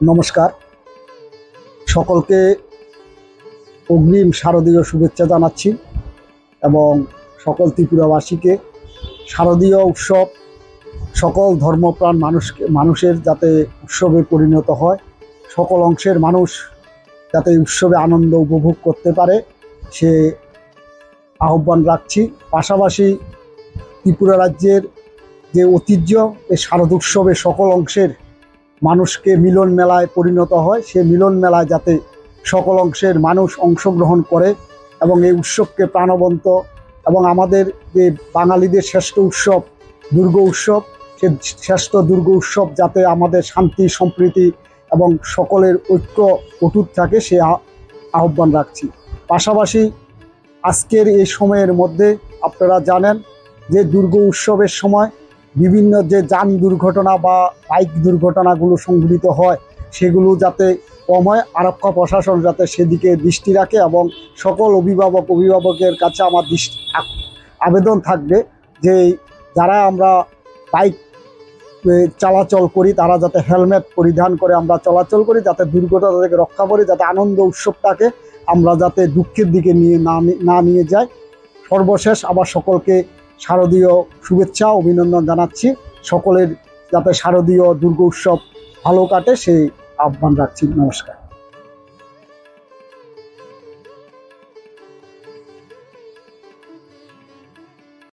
নমস্কার, সকলকে অগ্রিম শারদীয় শুভেচ্ছা জানাচ্ছি এবং সকল ত্রিপুরাবাসীকে শারদীয় উৎসব সকল ধর্মপ্রাণ মানুষের যাতে উৎসবে পরিণত হয়, সকল অংশের মানুষ যাতে উৎসবে আনন্দ উপভোগ করতে পারে সে আহ্বান রাখছি। পাশাপাশি ত্রিপুরা রাজ্যের যে ঐতিহ্য, এই শারদ উৎসবে সকল অংশের মানুষকে মিলন মেলায় পরিণত হয়, সে মিলন মেলায় যাতে সকল অংশের মানুষ অংশগ্রহণ করে এবং এই উৎসবকে প্রাণবন্ত এবং আমাদের যে বাঙালিদের শ্রেষ্ঠ উৎসব দুর্গা উৎসব, সে শ্রেষ্ঠ দুর্গা উৎসব যাতে আমাদের শান্তি সম্প্রীতি এবং সকলের ঐক্য অটুট থাকে সে আহ্বান রাখছি। পাশাপাশি আজকের এই সময়ের মধ্যে আপনারা জানেন যে দুর্গা উৎসবের সময় বিভিন্ন যে যান দুর্ঘটনা বা বাইক দুর্ঘটনাগুলো সংঘটিত হয় সেগুলো যাতে কম হয়, আরক্ষা প্রশাসন যাতে সেদিকে দৃষ্টি রাখে এবং সকল অভিভাবকের কাছে আমার আবেদন থাকবে যে যারা আমরা বাইক চলাচল করি তারা যাতে হেলমেট পরিধান করে আমরা চলাচল করি, যাতে দুর্ঘটনা থেকে রক্ষা করি, যাতে আনন্দ উৎসবটাকে আমরা যাতে দুঃখের দিকে না নিয়ে যাই। সর্বশেষ আবার সকলকে শারদীয় শুভেচ্ছা অভিনন্দন জানাচ্ছি। সকলের যাতে শারদীয় দুর্গা উৎসব ভালো কাটে সেই আহ্বান রাখছি। নমস্কার।